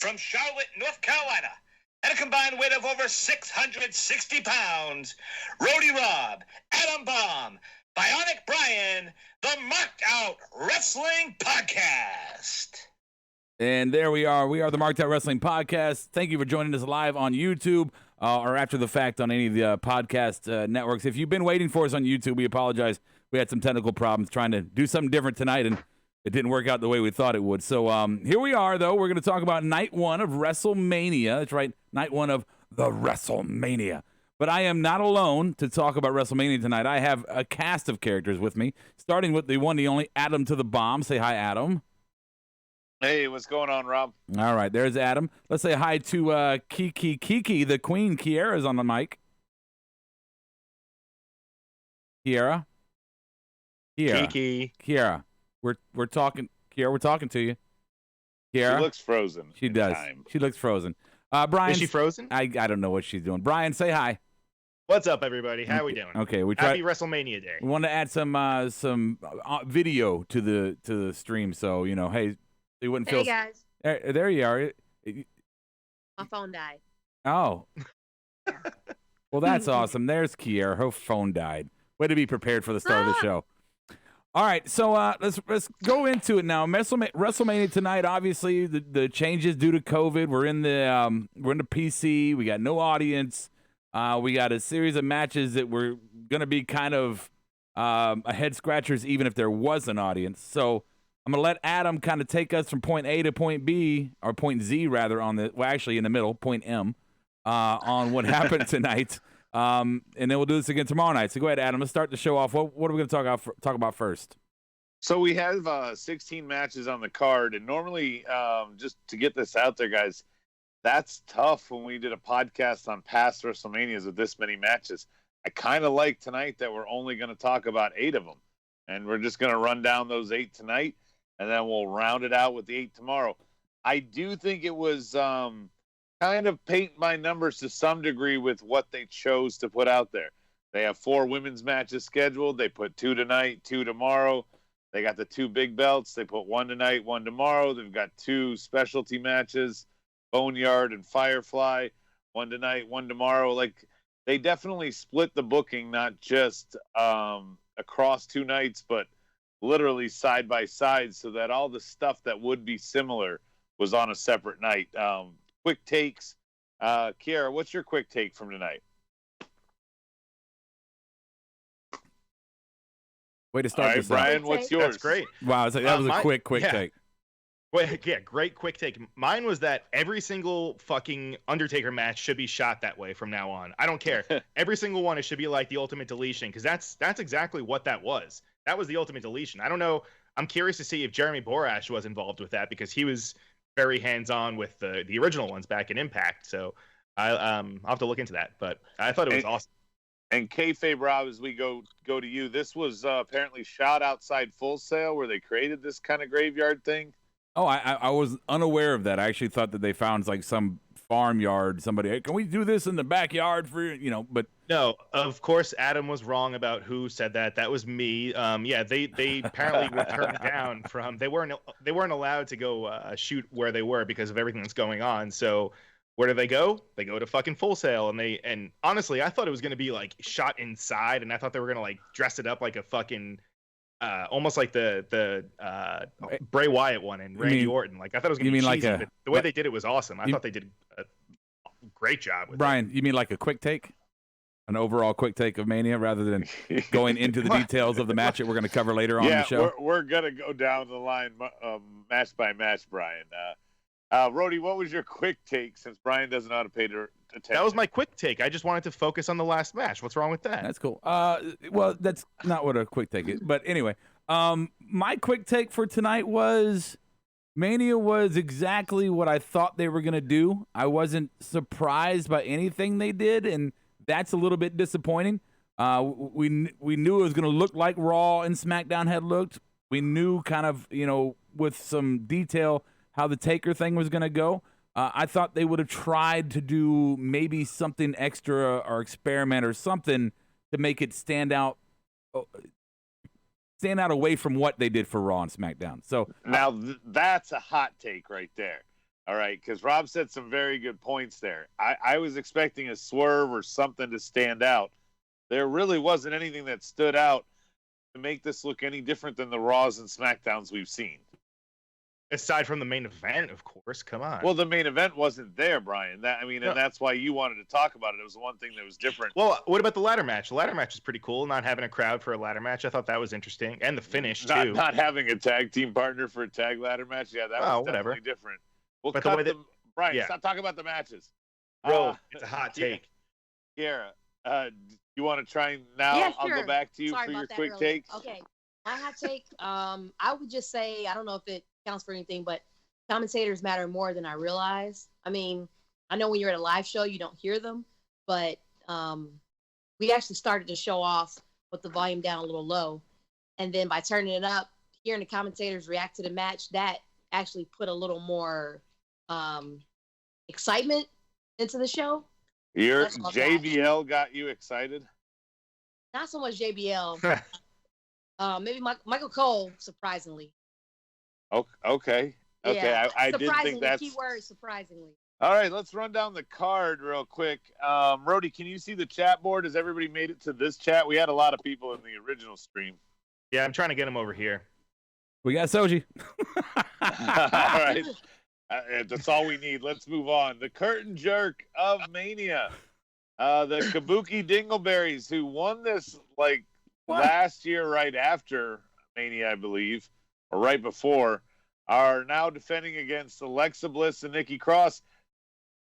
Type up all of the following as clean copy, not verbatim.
from Charlotte, North Carolina, at a combined weight of over 660 pounds, Rody Rob, Adam Bomb, Bionic Brian, the Marked Out Wrestling Podcast. And there we are. We are the Marked Out Wrestling Podcast. Thank you for joining us live on YouTube or after the fact on any of the podcast networks. If you've been waiting for us on YouTube, we apologize. We had some technical problems trying to do something different tonight, and it didn't work out the way we thought it would. So here we are, though. We're going to talk about night one of Wrestlemania. That's right, night one of the Wrestlemania. But I am not alone to talk about Wrestlemania tonight. I have a cast of characters with me, starting with the one, the only Adam to the Bomb. Say hi, Adam. Hey, what's going on, Rob? All right, there's Adam. Let's say hi to Kiki, the Queen. Kiera's on the mic. Kiera. Kiera. We're talking, Kiera. We're talking to you. Kiera. She looks frozen. She does. Time. She looks frozen. Brian. Is she frozen? I don't know what she's doing. Brian, say hi. What's up, everybody? How we doing? Okay, Happy WrestleMania Day. We want to add some video to the stream, so hey, they wouldn't feel. Hey guys, there you are. my phone died. Oh. Well, that's awesome. There's Kiera. Her phone died. Way to be prepared for the start of the show. All right, so let's go into it now. WrestleMania tonight. Obviously, the changes due to COVID. We're in the PC. We got no audience. We got a series of matches that were going to be kind of a head scratchers, even if there was an audience. So I'm gonna let Adam kind of take us from point A to point B, or point Z rather, actually in the middle, point M, on what happened tonight. And then we'll do this again tomorrow night. So go ahead, Adam. Let's start the show off. What are we going to talk about first? So we have 16 matches on the card, and normally, just to get this out there, guys, that's tough when we did a podcast on past WrestleManias with this many matches. I kind of like tonight that we're only going to talk about 8 of them, and we're just going to run down those 8 tonight, and then we'll round it out with the 8 tomorrow. I do think it was kind of paint by numbers to some degree with what they chose to put out there. They have 4 women's matches scheduled. They put 2 tonight, 2 tomorrow. They got the 2 big belts. They put 1 tonight, 1 tomorrow. They've got 2 specialty matches, Boneyard and Firefly, 1 tonight, 1 tomorrow. Like, they definitely split the booking, not just across 2 nights, but literally side by side, so that all the stuff that would be similar was on a separate night. Quick takes. Kiera, what's your quick take from tonight? Way to start this Brian, out. what's yours? That's great. Wow, that was a quick take. Well, yeah, great quick take. Mine was that every single fucking Undertaker match should be shot that way from now on. I don't care. Every single one, it should be like the Ultimate Deletion, because that's exactly what that was. That was the Ultimate Deletion. I don't know. I'm curious to see if Jeremy Borash was involved with that, because he was very hands-on with the original ones back in Impact. So I'll have to look into that. But I thought it was awesome. And kayfabe, Rob, as we go to you, this was apparently shot outside Full Sail, where they created this kind of graveyard thing. Oh, I was unaware of that. I actually thought that they found like some farmyard. Somebody, hey, can we do this in the backyard for But no, of course, Adam was wrong about who said that. That was me. Yeah, they apparently were turned down from. They weren't allowed to go shoot where they were because of everything that's going on. So where do they go? They go to fucking Full Sail, and honestly, I thought it was gonna be like shot inside, and I thought they were gonna like dress it up like a fucking. Almost like the Bray Wyatt one and Randy Orton. Like, I thought it was going to be cheesy, but the way they did it was awesome. I thought they did a great job with Brian, you mean like a quick take? An overall quick take of Mania rather than going into the details of the match that we're going to cover later on in the show? We're going to go down the line match by match, Brian. Rody, what was your quick take, since Brian doesn't know how to pay attention? That was my quick take. I just wanted to focus on the last match. What's wrong with that? That's cool. Well, that's not what a quick take is. But anyway, my quick take for tonight was Mania was exactly what I thought they were going to do. I wasn't surprised by anything they did, and that's a little bit disappointing. We knew it was going to look like Raw and SmackDown had looked. We knew kind of, with some detail how the Taker thing was going to go. I thought they would have tried to do maybe something extra or experiment or something to make it stand out away from what they did for Raw and SmackDown. So now that's a hot take right there. All right, because Rob said some very good points there. I was expecting a swerve or something to stand out. There really wasn't anything that stood out to make this look any different than the Raws and SmackDowns we've seen. Aside from the main event, of course. Come on. Well, the main event wasn't there, Brian. And that's why you wanted to talk about it. It was the one thing that was different. Well, what about the ladder match? The ladder match is pretty cool. Not having a crowd for a ladder match, I thought that was interesting, and the finish too. Not having a tag team partner for a tag ladder match, yeah, that was definitely different. We'll but cut Brian, stop talking about the matches. Bro, it's a hot take. Kiera, you want to try now? Yeah, I'll sure. go back to you Sorry for your about that quick earlier. take. Okay, my hot take. I would just say, I don't know if it counts for anything, but commentators matter more than I realize. I mean, I know when you're at a live show, you don't hear them, but we actually started to show off with the volume down a little low. And then by turning it up, hearing the commentators react to the match, that actually put a little more excitement into the show. Your JBL got you excited? Not so much JBL. Maybe Michael Cole, surprisingly. Okay. Yeah. I didn't think that's... Keyword, surprisingly. All right, let's run down the card real quick. Rody, can you see the chat board? Has everybody made it to this chat? We had a lot of people in the original stream. Yeah, I'm trying to get them over here. We got Soji. All right. That's all we need. Let's move on. The curtain jerk of Mania. The Kabuki Dingleberries, who won this last year right after Mania, I believe, or right before, are now defending against Alexa Bliss and Nikki Cross,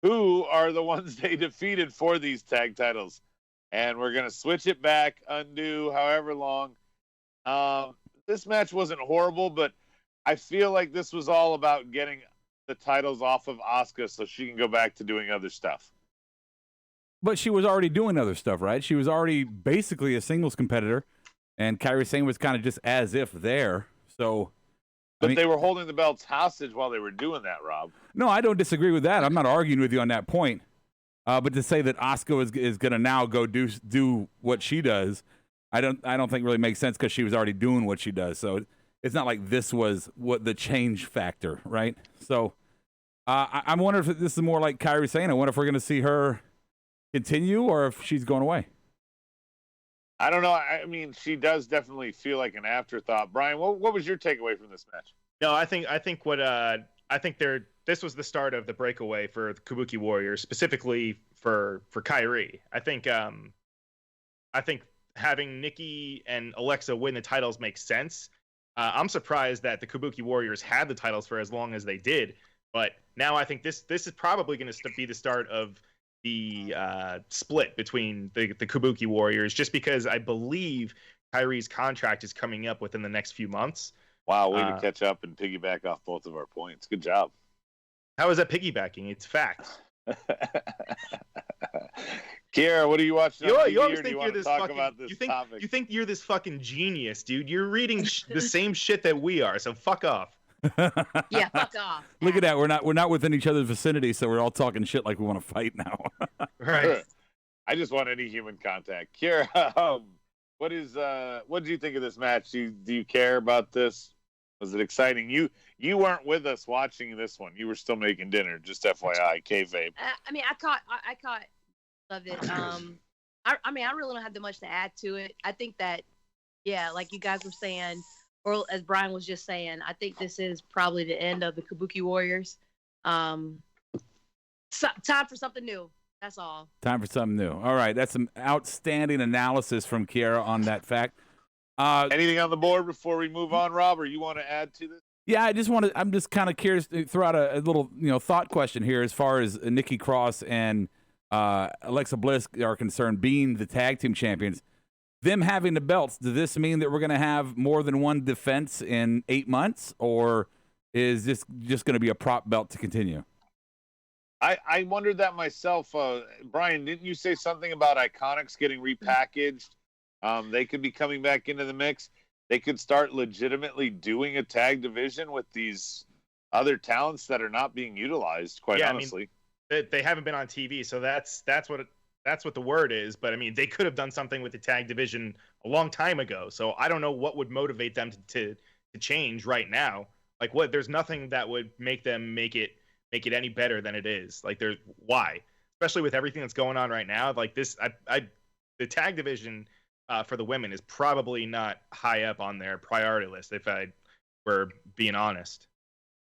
who are the ones they defeated for these tag titles. And we're going to switch it back, undo however long. This match wasn't horrible, but I feel like this was all about getting the titles off of Asuka so she can go back to doing other stuff. But she was already doing other stuff, right? She was already basically a singles competitor, and Kairi Sane was kind of just as if there. So, but they were holding the belts hostage while they were doing that, Rob. No, I don't disagree with that. I'm not arguing with you on that point. But to say that Asuka is going to now go do what she does, I don't think really makes sense because she was already doing what she does. So it's not like this was what the change factor, right? So I'm wondering if this is more like Kairi Sane. I wonder if we're going to see her continue or if she's going away. I don't know. I mean, she does definitely feel like an afterthought. Brian, what was your takeaway from this match? No, I think this was the start of the breakaway for the Kabuki Warriors, specifically for Kairi. I think having Nikki and Alexa win the titles makes sense. I'm surprised that the Kabuki Warriors had the titles for as long as they did, but now I think this is probably going to be the start of the split between the Kabuki Warriors, just because I believe Kairi's contract is coming up within the next few months. Wow, way to catch up and piggyback off both of our points. Good job. How is that piggybacking? It's fact. Kiera, what are you watching? You always think you're this fucking. Topic? You think you're this fucking genius, dude. You're reading the same shit that we are, so fuck off. Yeah, fuck off. Look at that. We're not within each other's vicinity, so we're all talking shit like we want to fight now. Right. I just want any human contact. Kiera, what did you think of this match? Do you care about this? Was it exciting? You weren't with us watching this one. You were still making dinner. Just FYI, kayfabe. I mean, I caught of it. I mean, I really don't have that much to add to it. I think that, yeah, like you guys were saying, or as Brian was just saying, I think this is probably the end of the Kabuki Warriors. Time for something new. That's all. Time for something new. All right, that's some outstanding analysis from Kiera on that fact. Anything on the board before we move on, Rob, or you want to add to this? Yeah, I'm just kind of curious to throw out a little, thought question here as far as Nikki Cross and Alexa Bliss are concerned, being the tag team champions. Them having the belts, does this mean that we're going to have more than one defense in 8 months, or is this just going to be a prop belt to continue? I wondered that myself. Brian, didn't you say something about Iconics getting repackaged? They could be coming back into the mix. They could start legitimately doing a tag division with these other talents that are not being utilized, quite honestly. I mean, they haven't been on TV, so that's what the word is. But I mean, they could have done something with the tag division a long time ago. So I don't know what would motivate them to change right now. Like, there's nothing that would make them make it make it any better than it is. Like, there's why, especially with everything that's going on right now. Like this, the tag division for the women is probably not high up on their priority list, if I were being honest.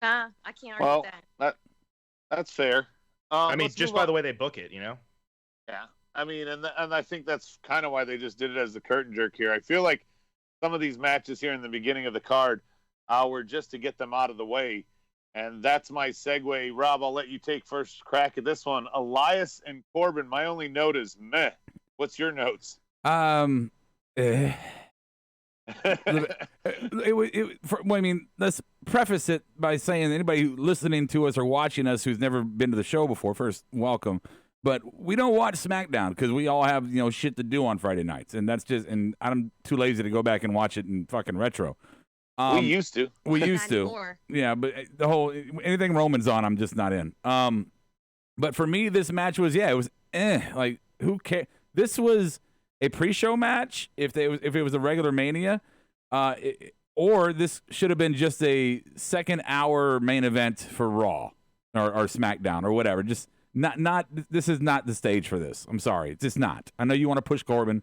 I can't argue that. That's fair. I mean, just by the way they book it, you know. Yeah, I mean, and I think that's kind of why they just did it as the curtain jerk here. I feel like some of these matches here in the beginning of the card were just to get them out of the way, and that's my segue. Rob, I'll let you take first crack at this one. Elias and Corbin. My only note is meh. What's your notes? I mean, let's preface it by saying anybody listening to us or watching us who's never been to the show before, first, welcome. But we don't watch SmackDown because we all have, shit to do on Friday nights. And that's just, and I'm too lazy to go back and watch it in fucking retro. We used to. We used to. Anymore. Yeah, but the whole, anything Roman's on, I'm just not in. But for me, this match was, it was like, who cares? This was a pre-show match if it was a regular Mania, or this should have been just a second-hour main event for Raw or SmackDown or whatever. Just not. This is not the stage for this. I'm sorry, it's just not. I know you want to push Corbin.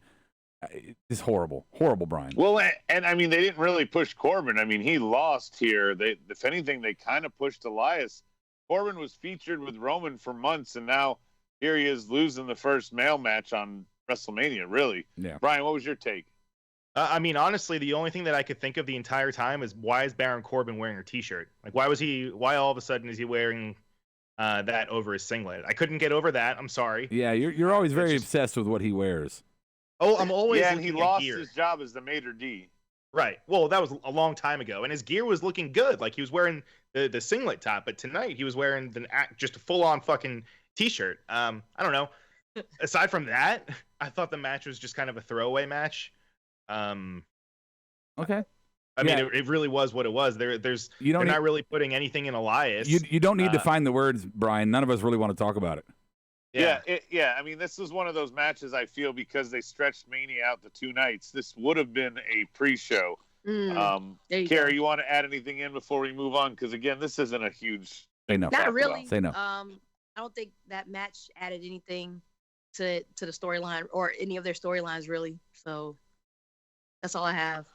It's horrible, Brian. Well, and I mean, they didn't really push Corbin. I mean, he lost here. If anything, they kind of pushed Elias. Corbin was featured with Roman for months, and now here he is losing the first male match on WrestleMania, really. Yeah. Brian, what was your take? I mean, honestly, the only thing that I could think of the entire time is why is Baron Corbin wearing a T-shirt? Like, why all of a sudden is he wearing that over his singlet? I couldn't get over that. I'm sorry. Yeah, you're always very obsessed with what he wears. Oh, I'm always and he lost gear. his job as the maitre d'. Right. Well, that was a long time ago, and his gear was looking good. Like, he was wearing the singlet top, but tonight he was wearing just a full-on fucking T-shirt. I don't know. Aside from that, I thought the match was just kind of a throwaway match. Okay. I mean, it really was what it was. They're not really putting anything in Elias. You don't need to find the words, Brian. None of us really want to talk about it. Yeah. I mean, this was one of those matches, I feel, because they stretched Mania out to 2 nights. This would have been a pre-show. Carrie, you want to add anything in before we move on? Because, again, this isn't a huge... Say no. Not really. Say no. I don't think that match added anything to the storyline or any of their storylines, really. So that's all I have.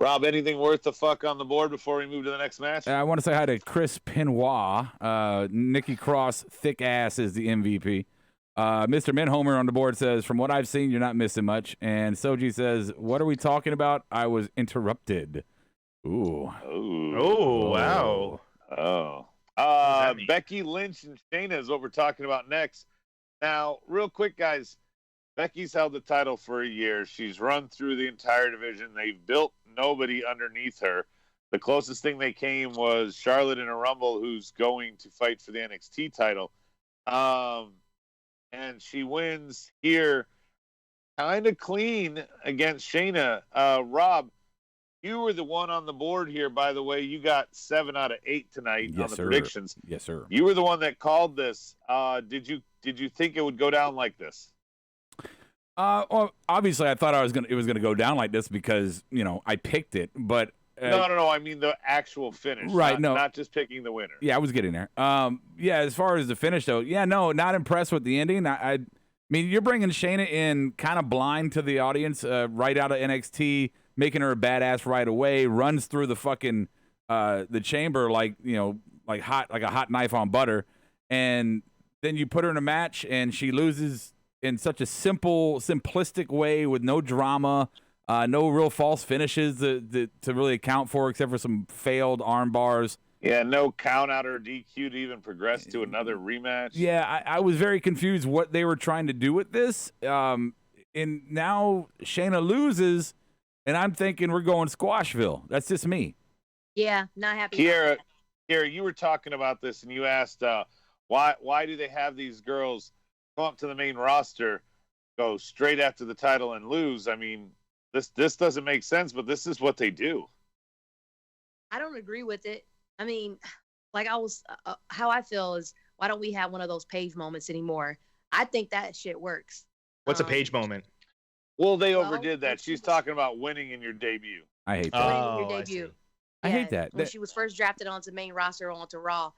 Rob, anything worth the fuck on the board before we move to the next match? I want to say hi to Chris Pinoy. Nikki Cross, thick ass, is the MVP. Mr. Minhomer on the board says, from what I've seen, you're not missing much. And Soji says, what are we talking about? I was interrupted. Ooh. Oh, wow. Oh. Becky Lynch and Shayna is what we're talking about next. Now, real quick, guys, Becky's held the title for a year. She's run through the entire division. They've built nobody underneath her. The closest thing they came was Charlotte in a Rumble, who's going to fight for the NXT title. And she wins here kind of clean against Shayna. Rob, you were the one on the board here, by the way. You got 7 out of 8 tonight on the predictions. Yes, sir. You were the one that called this. Did you think it would go down like this? Well, obviously, I thought it was gonna go down like this because I picked it. But no. I mean the actual finish, right? Not just picking the winner. Yeah, I was getting there. As far as the finish though, not impressed with the ending. I mean, you're bringing Shayna in kind of blind to the audience, right out of NXT, making her a badass right away. Runs through the fucking the chamber like a hot knife on butter, and then you put her in a match and she loses in such a simplistic way with no drama, no real false finishes to really account for, except for some failed arm bars. Yeah, no count out or DQ to even progress to another rematch. Yeah, I was very confused what they were trying to do with this. And now Shayna loses, and I'm thinking we're going Squashville. That's just me. Yeah, not happy. Kiera, you were talking about this, and you asked why do they have these girls come up to the main roster, go straight after the title and lose? I mean, this doesn't make sense, but this is what they do. I don't agree with it. I mean, like how I feel is, why don't we have one of those Paige moments anymore? I think that shit works. What's a Paige moment? Well, they overdid that. She's talking about winning in your debut. I hate that. Winning in your debut. I hate that. When she was first drafted onto main roster, onto Raw,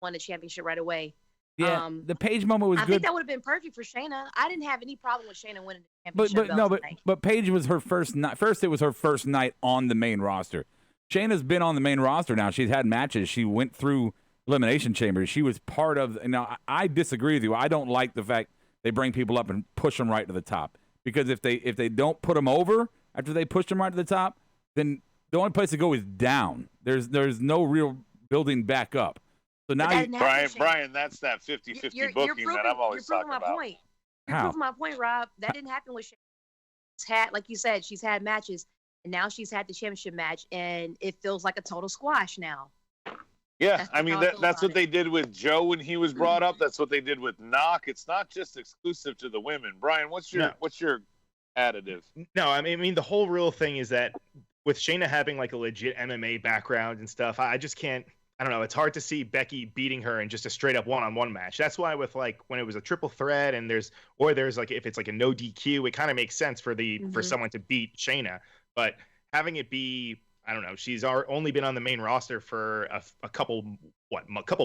won the championship right away. Yeah, the Paige moment was I good. think that would have been perfect for Shayna. I didn't have any problem with Shayna winning the championship belt tonight. But Paige was her first night. First, it was her first night on the main roster. Shayna's been on the main roster now. She's had matches. She went through Elimination Chamber. She was part of. Now, I disagree with you. I don't like the fact they bring people up and push them right to the top, because if they don't put them over after they push them right to the top, then the only place to go is down. There's no real building back up. So now, Brian, that's that 50-50 booking that I'm always talking about. Point. You're proving my point, Rob. That didn't happen with Shayna. She's had, like you said, she's had matches, and now she's had the championship match, and it feels like a total squash now. Yeah, I mean, that's what they did with Joe when he was brought up. That's what they did with Knock. It's not just exclusive to the women. Brian, what's your additive? No, I mean the whole real thing is that with Shayna having like a legit MMA background and stuff, I just can't. I don't know. It's hard to see Becky beating her in just a straight up one-on-one match. That's why with like when it was a triple threat and there's like if it's like a no DQ, it kind of makes sense for for someone to beat Shayna. But having it be, I don't know, she's only been on the main roster for a couple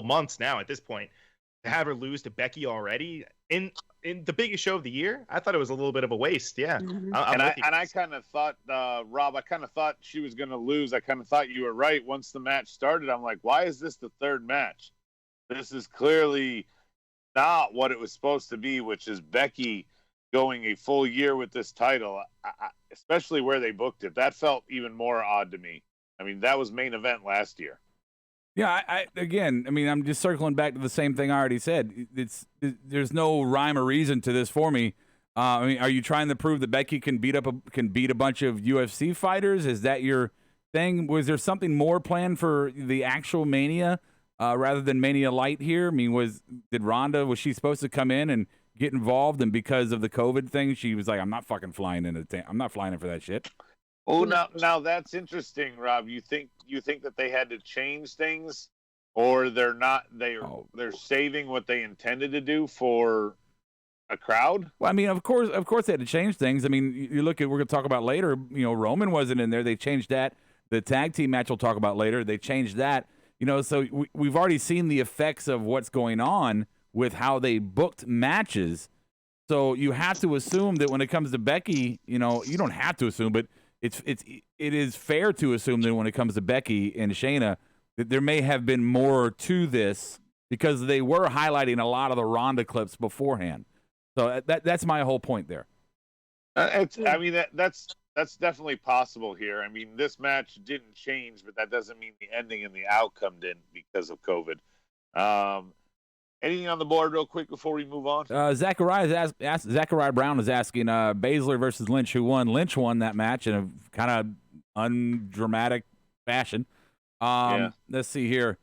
months now at this point. To have her lose to Becky already in the biggest show of the year, I thought it was a little bit of a waste. Yeah, I kind of thought, Rob, I kind of thought she was going to lose. I kind of thought you were right. Once the match started, I'm like, why is this the third match? This is clearly not what it was supposed to be, which is Becky going a full year with this title, especially where they booked it. That felt even more odd to me. I mean, that was main event last year. Yeah, I'm just circling back to the same thing I already said. There's no rhyme or reason to this for me. I mean, are you trying to prove that Becky can beat a bunch of UFC fighters? Is that your thing? Was there something more planned for the actual Mania rather than Mania Light here? I mean, was she supposed to come in and get involved, and because of the COVID thing, she was like, I'm not fucking flying in for that shit. Oh, now that's interesting, Rob. You think that they had to change things, or they're not? They're saving what they intended to do for a crowd? Well, I mean, of course they had to change things. I mean, you look at, we're going to talk about later. You know, Roman wasn't in there. They changed that. The tag team match we'll talk about later. They changed that. You know, so we've already seen the effects of what's going on with how they booked matches. So you have to assume that when it comes to Becky, you know, you don't have to assume, but it is fair to assume that when it comes to Becky and Shayna, that there may have been more to this, because they were highlighting a lot of the Ronda clips beforehand. So that's my whole point there. I mean, that's definitely possible here. I mean, this match didn't change, but that doesn't mean the ending and the outcome didn't because of COVID. Anything on the board real quick before we move on? Zachariah Brown is asking Baszler versus Lynch, who won. Lynch won that match in a kind of undramatic fashion. Let's see here.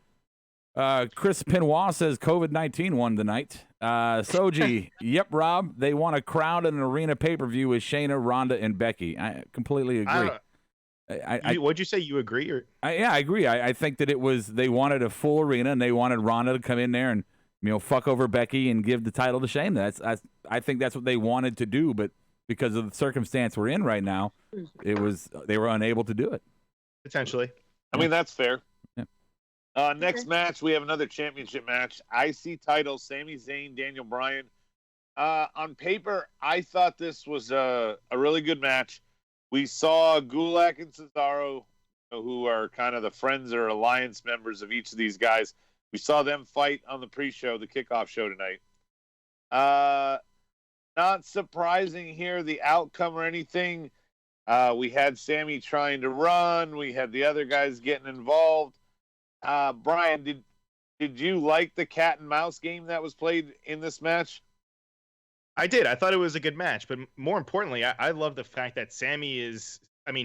Chris Pinois says COVID-19 won the night. Soji, yep, Rob, they want a crowd in an arena pay-per-view with Shayna, Ronda, and Becky. I completely agree. What'd you say? You agree? Or? I agree. I think that they wanted a full arena, and they wanted Ronda to come in there and, you know, fuck over Becky and give the title to Shayna. I think that's what they wanted to do, but because of the circumstance we're in right now, they were unable to do it. Potentially. I mean, that's fair. Yeah. Next match, we have another championship match. IC title, Sami Zayn, Daniel Bryan. On paper, I thought this was a really good match. We saw Gulak and Cesaro, who are kind of the friends or alliance members of each of these guys. We saw them fight on the pre-show, the kickoff show tonight. Not surprising here, the outcome or anything. We had Sammy trying to run. We had the other guys getting involved. Brian, did you like the cat and mouse game that was played in this match? I did. I thought it was a good match, but more importantly, I love the fact that Sammy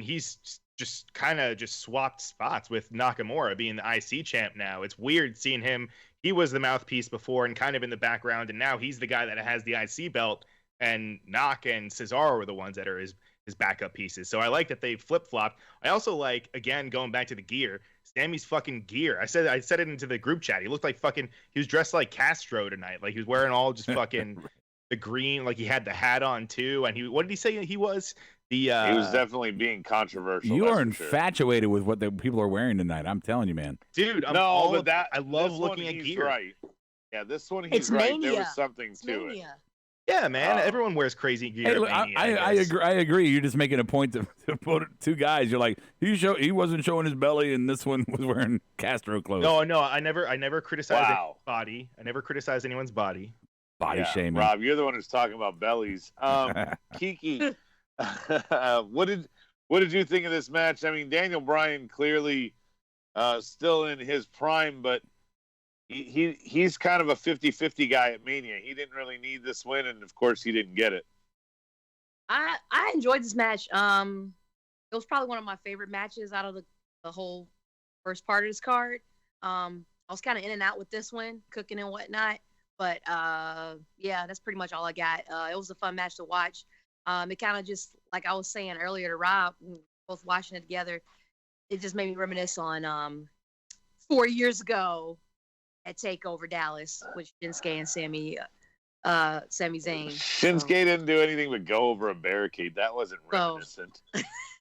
he's just kind of swapped spots with Nakamura being the IC champ now. It's weird seeing him. He was the mouthpiece before and kind of in the background, and now he's the guy that has the IC belt, and Nak and Cesaro are the ones that are his backup pieces. So I like that they flip-flopped. I also like, again, going back to the gear, Sammy's fucking gear. I said it into the group chat. He looked like he was dressed like Castro tonight. Like he was wearing all just fucking the green, like he had the hat on too. And what did he say he was? He was definitely being controversial. You that's are for sure. infatuated with what the people are wearing tonight. I'm telling you, man. Dude, I love looking at gear. Right. Yeah, this one he's It's right. mania. There was something It's to it. mania. Yeah, man. Everyone wears crazy gear. Hey, at look, Mania, I guess. agree. I agree. You're just making a point to put two guys. You're like he wasn't showing his belly, and this one was wearing Castro clothes. No, I never criticized Wow. anyone's body. I never criticized anyone's body. Body shaming. Rob, you're the one who's talking about bellies. Kiki, what did you think of this match? I mean, Daniel Bryan clearly still in his prime, but he's kind of a 50-50 guy at Mania. He didn't really need this win, and of course he didn't get it. I enjoyed this match. It was probably one of my favorite matches out of the whole first part of this card. I was kind of in and out with this one, cooking and whatnot. But yeah, that's pretty much all I got. It was a fun match to watch. It kind of just, like I was saying earlier to Rob, we were both watching it together, it just made me reminisce on 4 years ago at TakeOver Dallas, with Shinsuke and Sami Zayn. Shinsuke didn't do anything but go over a barricade. That wasn't reminiscent.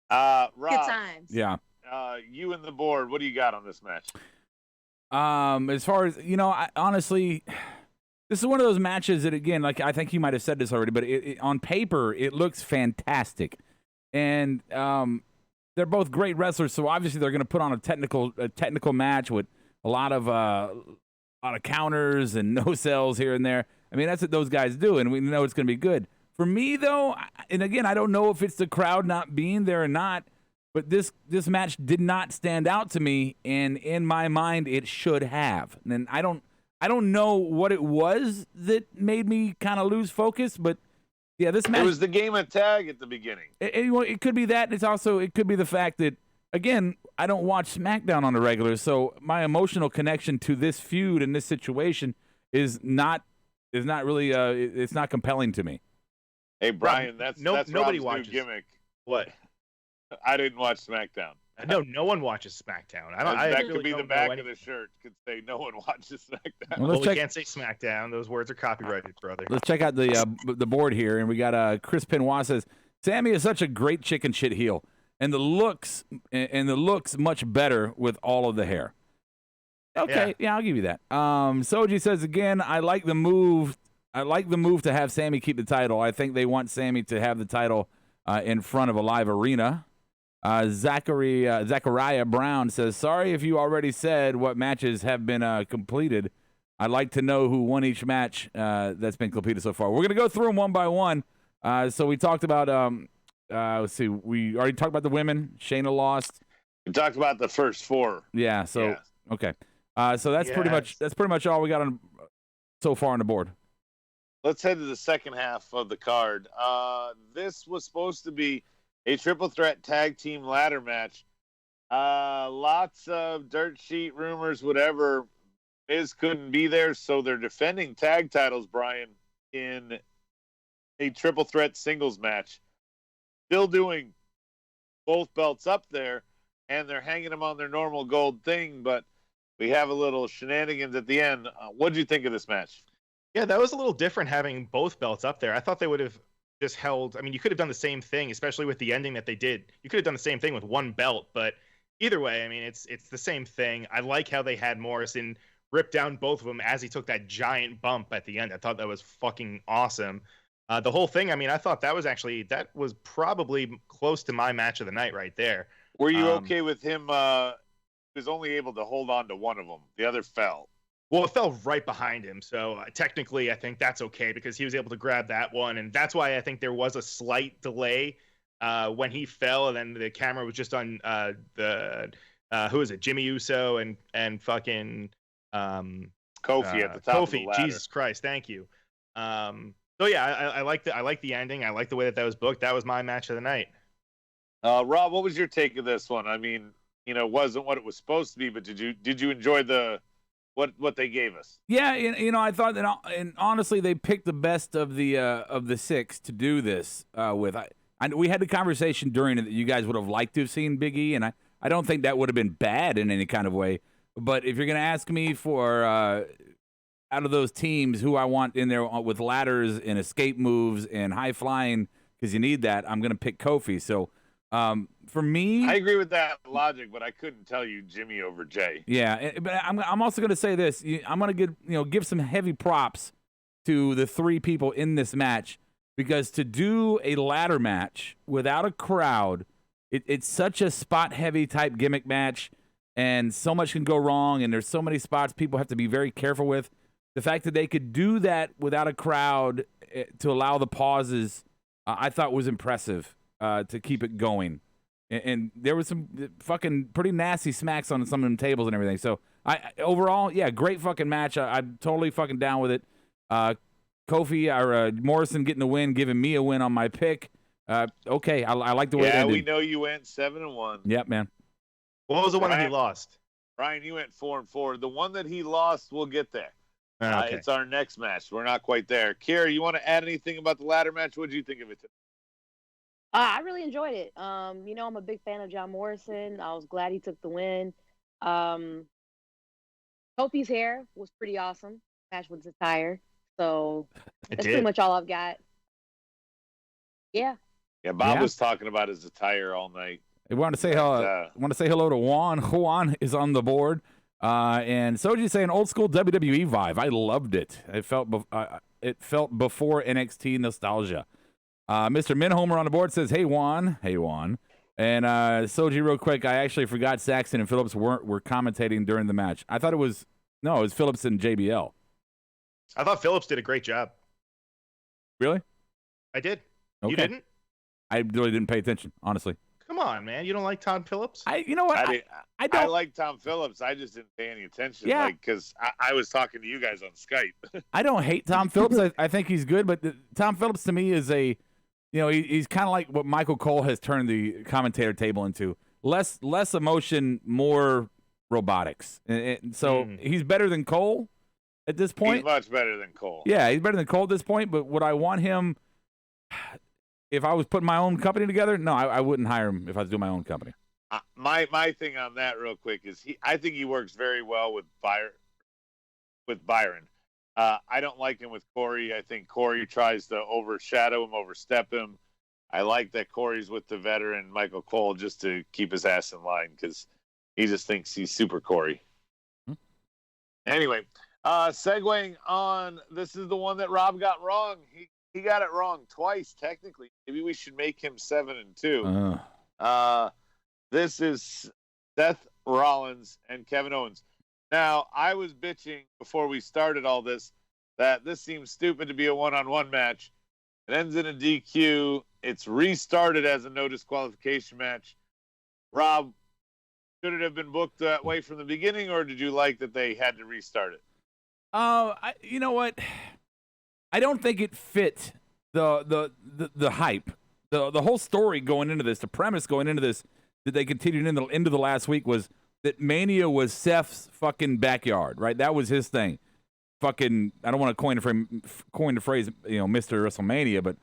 Rob, good times. Yeah. You and the board, what do you got on this match? As far as honestly, this is one of those matches that, again, like I think you might have said this already, but on paper it looks fantastic, and they're both great wrestlers. So obviously they're going to put on a technical match with a lot of counters and no sells here and there. I mean, that's what those guys do, and we know it's going to be good. For me, though, and again, I don't know if it's the crowd not being there or not, but this match did not stand out to me, and in my mind, it should have. And I don't know what it was that made me kind of lose focus, but yeah, this match. It was the game of tag at the beginning. It could be that. It could be the fact that, again, I don't watch SmackDown on a regular, so my emotional connection to this feud and this situation is not really it's not compelling to me. Hey Brian, that's nobody Rob's watches. new gimmick. What? I didn't watch SmackDown. No one watches SmackDown. That really could be the don't know back of anything. the shirt. Could say no one watches SmackDown. Well, Well, we can't say SmackDown. Those words are copyrighted, brother. Let's check out the board here, and we got Chris Pinoy says Sammy is such a great chicken shit heel, and the looks much better with all of the hair. Okay, yeah, I'll give you that. Soji says again, I like the move. I like the move to have Sammy keep the title. I think they want Sammy to have the title in front of a live arena. Zachariah Brown says, sorry if you already said what matches have been completed. I'd like to know who won each match that's been completed so far. We're going to go through them one by one. So we talked about, let's see, we already talked about the women. Shayna lost. We talked about the first four. Yeah, so, okay. So that's pretty much all we got on so far on the board. Let's head to the second half of the card. This was supposed to be a triple threat tag team ladder match. Lots of dirt sheet rumors, whatever. Miz couldn't be there, so they're defending tag titles, Brian, in a triple threat singles match. Still doing both belts up there, and they're hanging them on their normal gold thing, but we have a little shenanigans at the end. What did you think of this match? Yeah, that was a little different having both belts up there. I thought they would have just held. I mean, you could have done the same thing, especially with the ending that they did. You could have done the same thing with one belt, but either way, I mean, it's the same thing. I like how they had Morrison rip down both of them as he took that giant bump at the end. I thought that was fucking awesome. The whole thing, I mean, I thought that was probably close to my match of the night right there. Were you okay with him? He was only able to hold on to one of them. The other fell. Well, it fell right behind him, so technically I think that's okay because he was able to grab that one, and that's why I think there was a slight delay when he fell, and then the camera was just on who is it, Jimmy Uso and fucking Kofi at the top of the ladder. Jesus Christ, thank you. So yeah, I like the ending. I like the way that was booked. That was my match of the night. Rob, what was your take of this one? I mean, it wasn't what it was supposed to be, but did you enjoy what they gave us? Yeah, I thought that, and honestly, they picked the best of the six to do this with. We had the conversation during it that you guys would have liked to have seen Big E, and I don't think that would have been bad in any kind of way. But if you're going to ask me for out of those teams who I want in there with ladders and escape moves and high flying because you need that, I'm going to pick Kofi. So for me, I agree with that logic, but I couldn't tell you Jimmy over Jay. Yeah, but I'm also going to say this. I'm going to give some heavy props to the 3 people in this match, because to do a ladder match without a crowd, it's such a spot-heavy type gimmick match, and so much can go wrong, and there's so many spots people have to be very careful with. The fact that they could do that without a crowd to allow the pauses, I thought was impressive to keep it going. And there was some fucking pretty nasty smacks on some of them tables and everything. So overall, yeah, great fucking match. I'm totally fucking down with it. Kofi or Morrison getting the win, giving me a win on my pick. Okay, I like the way it ended. Yeah, we know you went 7-1. Yep, man. What was the one that he lost? Ryan, you went 4-4. The one that he lost, we'll get there. Okay. It's our next match. We're not quite there. Kira, you want to add anything about the ladder match? What did you think of it? I really enjoyed it. I'm a big fan of John Morrison. I was glad he took the win. Kofi's hair was pretty awesome. Match with his attire. So that's pretty much all I've got. Yeah. Yeah, Bob was talking about his attire all night. I want to say hello to Juan. Juan is on the board. And Soji saying old school WWE vibe. I loved it. It felt before NXT nostalgia. Mr. Minhomer on the board says, "Hey Juan, hey Juan." And Soji, real quick, I actually forgot Saxon and Phillips were commentating during the match. I thought it was Phillips and JBL. I thought Phillips did a great job. Really? I did. Okay. You didn't? I really didn't pay attention, honestly. Come on, man. You don't like Tom Phillips? You know what? I don't. I like Tom Phillips. I just didn't pay any attention. Yeah. Because I was talking to you guys on Skype. I don't hate Tom Phillips. I think he's good, but Tom Phillips to me is he's kind of like what Michael Cole has turned the commentator table into. Less emotion, more robotics. And so he's better than Cole at this point. He's much better than Cole. Yeah, he's better than Cole at this point, but would I want him if I was putting my own company together? No, I wouldn't hire him if I was doing my own company. My thing on that real quick is I think he works very well with Byron. I don't like him with Corey. I think Corey tries to overshadow him, overstep him. I like that Corey's with the veteran Michael Cole just to keep his ass in line because he just thinks he's super Corey. Anyway, segueing on, this is the one that Rob got wrong. He got it wrong twice, technically. Maybe we should make him 7-2. This is Seth Rollins and Kevin Owens. Now, I was bitching before we started all this that this seems stupid to be a one-on-one match. It ends in a DQ. It's restarted as a no disqualification match. Rob, should it have been booked that way from the beginning, or did you like that they had to restart it? You know what? I don't think it fit the hype. The whole story going into this, the premise going into this, that they continued into the last week was that Mania was Seth's fucking backyard, right? That was his thing. Fucking, I don't want to coin the phrase, Mr. WrestleMania, but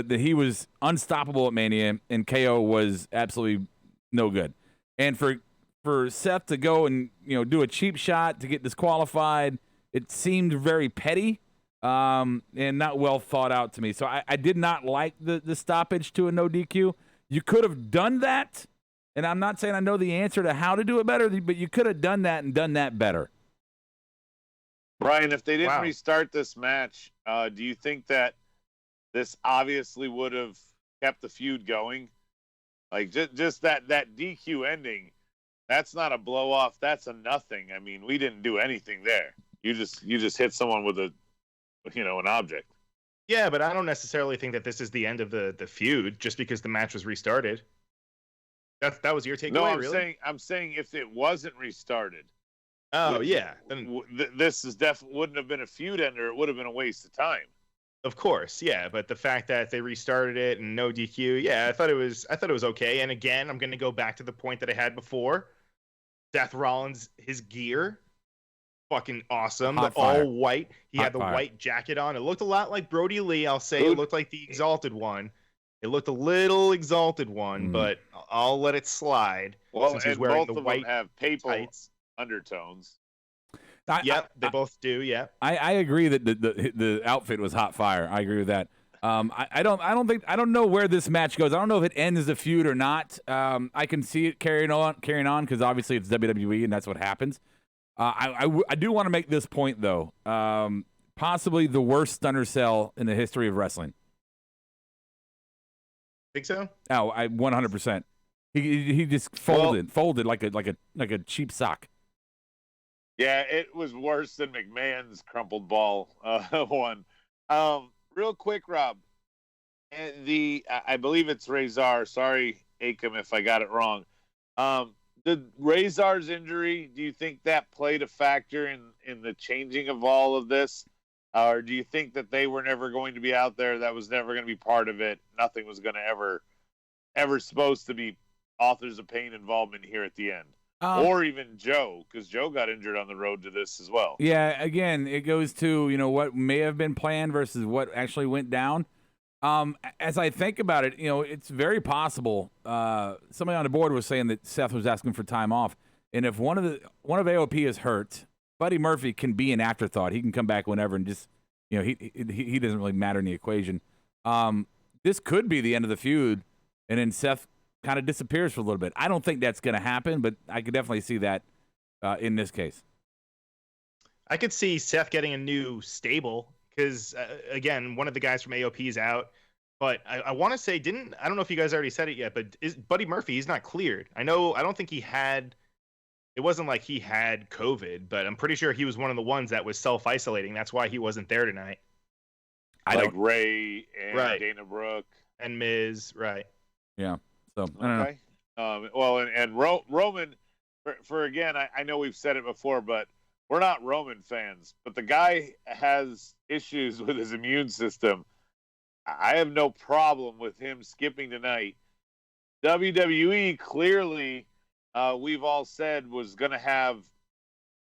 that he was unstoppable at Mania and KO was absolutely no good. And for Seth to go and do a cheap shot to get disqualified, it seemed very petty and not well thought out to me. So I did not like the stoppage to a no DQ. You could have done that, and I'm not saying I know the answer to how to do it better, but you could have done that and done that better. Brian, if they didn't restart this match, do you think that this obviously would have kept the feud going? Like just that DQ ending, that's not a blow off. That's a nothing. I mean, we didn't do anything there. You just hit someone with an object. Yeah, but I don't necessarily think that this is the end of the feud just because the match was restarted. That was your takeaway, no, really? I'm saying if it wasn't restarted. Oh, yeah. Then this is definitely wouldn't have been a feud ender. It would have been a waste of time. Of course, yeah. But the fact that they restarted it and no DQ, yeah, I thought it was okay. And again, I'm going to go back to the point that I had before. Seth Rollins, his gear, fucking awesome. Hot the fire. all white. He Hot had the fire. White jacket on. It looked a lot like Brody Lee. I'll say it looked like the Exalted One. It looked a little Exalted One, but I'll let it slide. Well, since he's and wearing both the of white them have papal tights. undertones. Yep, they both do. Yeah. I agree that the outfit was hot fire. I agree with that. I don't know where this match goes. I don't know if it ends the feud or not. I can see it carrying on because obviously it's WWE and that's what happens. I do want to make this point though. Possibly the worst stunner cell in the history of wrestling. Think so? Oh, 100%. He just folded like a cheap sock. Yeah, it was worse than McMahon's crumpled ball one. Real quick, Rob. I believe it's Razor. Sorry, Akam, if I got it wrong. The Razor's injury, do you think that played a factor in the changing of all of this? Or do you think that they were never going to be out there? That was never going to be part of it. Nothing was going to ever supposed to be authors of pain involvement here at the end. Or even Joe, because Joe got injured on the road to this as well. Yeah, again, it goes to, what may have been planned versus what actually went down. As I think about it, it's very possible. Somebody on the board was saying that Seth was asking for time off, and if one of AOP is hurt, Buddy Murphy can be an afterthought. He can come back whenever and just, he doesn't really matter in the equation. This could be the end of the feud, and then Seth kind of disappears for a little bit. I don't think that's going to happen, but I could definitely see that in this case. I could see Seth getting a new stable because, again, one of the guys from AOP is out. But I want to say, I don't know if you guys already said it yet, but Buddy Murphy, he's not cleared. I don't think it wasn't like he had COVID, but I'm pretty sure he was one of the ones that was self-isolating. That's why he wasn't there tonight. Like Ray and right. Dana Brooke. And Miz, right. Yeah. So, I don't know. And Roman, for again, I know we've said it before, but we're not Roman fans. But the guy has issues with his immune system. I have no problem with him skipping tonight. WWE clearly, we've all said, was going to have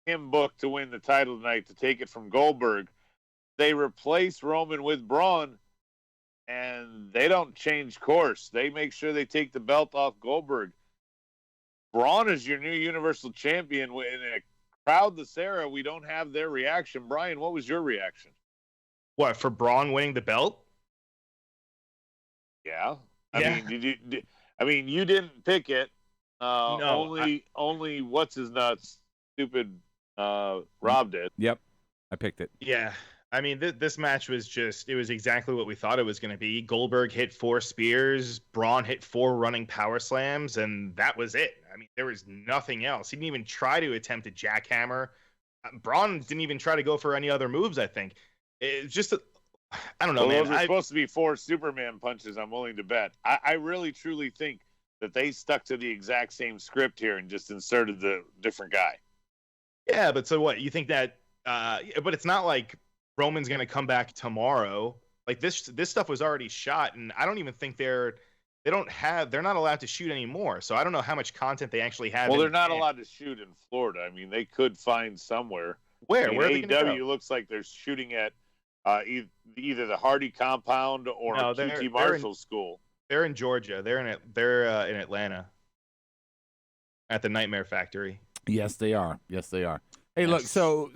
him booked to win the title tonight to take it from Goldberg. They replace Roman with Braun. And they don't change course. They make sure they take the belt off Goldberg. Braun is your new Universal Champion. In a crowd this era, we don't have their reaction. Brian, what was your reaction? What, for Braun winning the belt? Yeah. I mean, you didn't pick it. No. Only what's his nuts, stupid Rob did. Yep, I picked it. Yeah. I mean, this match was it was exactly what we thought it was going to be. Goldberg hit 4 spears, Braun hit 4 running power slams, and that was it. I mean, there was nothing else. He didn't even try to attempt a jackhammer. Braun didn't even try to go for any other moves, I think. It's just, I don't know, man. Those are supposed to be 4 Superman punches, I'm willing to bet. I really, truly think that they stuck to the exact same script here and just inserted the different guy. Yeah, but so what? You think that, but it's not like Roman's going to come back tomorrow. Like this stuff was already shot, and I don't even think they're not allowed to shoot anymore. So I don't know how much content they actually have. Well, they're not allowed to shoot in Florida. I mean, they could find somewhere. Where? Where AEW looks like they're shooting at either the Hardy compound or QT Marshall School. They're in Georgia. They're in Atlanta at the Nightmare Factory. Yes, they are. Hey, look. So.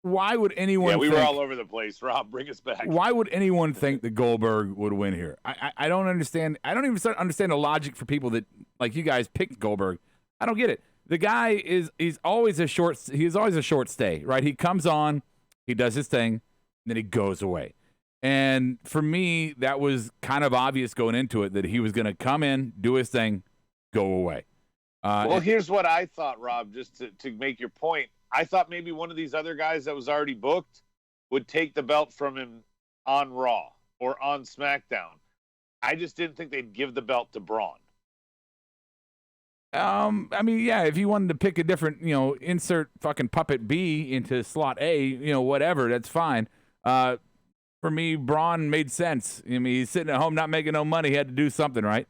Why would anyone? Yeah, we were all over the place. Rob, bring us back. Why would anyone think that Goldberg would win here? I don't understand. I don't even understand the logic for people that, like you guys, picked Goldberg. I don't get it. The guy he's always a short stay, right? He comes on, he does his thing, then he goes away. And for me, that was kind of obvious going into it that he was going to come in, do his thing, go away. Here's what I thought, Rob, just to make your point. I thought maybe one of these other guys that was already booked would take the belt from him on Raw or on SmackDown. I just didn't think they'd give the belt to Braun. I mean, yeah, if you wanted to pick a different, insert fucking puppet B into slot A, whatever, that's fine. For me, Braun made sense. I mean, he's sitting at home not making no money. He had to do something, right?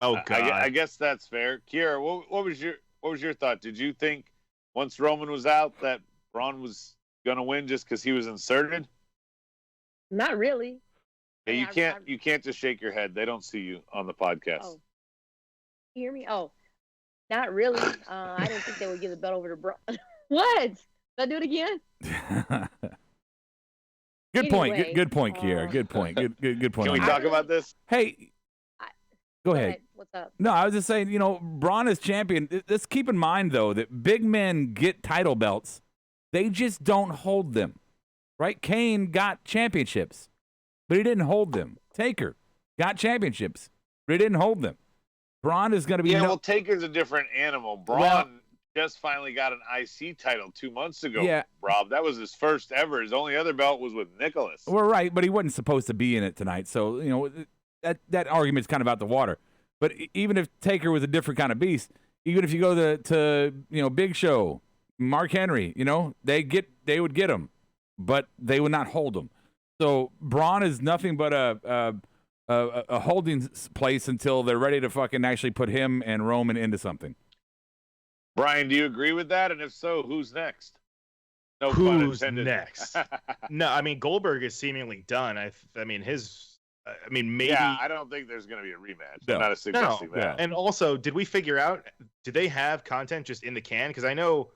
Oh, God. I guess that's fair. Kiera, what was your thought? Did you think once Roman was out that Braun was going to win just because he was inserted? Not really. Yeah, you can't just shake your head. They don't see you on the podcast. Oh. You hear me? Oh, not really. I didn't think they would give the belt over to Braun. What? Did I do it again? Good point. Anyway, Good point, Kiera. Good point. Good point. Can we on talk that. about this? Hey, go ahead. What's up? No, I was just saying, Braun is champion. Let's keep in mind, though, that big men get title belts. They just don't hold them, right? Kane got championships, but he didn't hold them. Taker got championships, but he didn't hold them. Braun is going to be... well, Taker's a different animal. Braun just finally got an IC title 2 months ago, Yeah. Rob. That was his first ever. His only other belt was with Nicholas. We're right, but he wasn't supposed to be in it tonight. So, that argument's kind of out the water. But even if Taker was a different kind of beast, even if you go to Big Show, Mark Henry, they would get him, but they would not hold him. So Braun is nothing but a holding place until they're ready to fucking actually put him and Roman into something. Brian, do you agree with that? And if so, who's next? No pun Who's intended. next? No, I mean Goldberg is seemingly done. Maybe. Yeah, I don't think there's going to be a rematch. No. I'm not suggesting that. And also, did we figure out? Do they have content just in the can? Because I know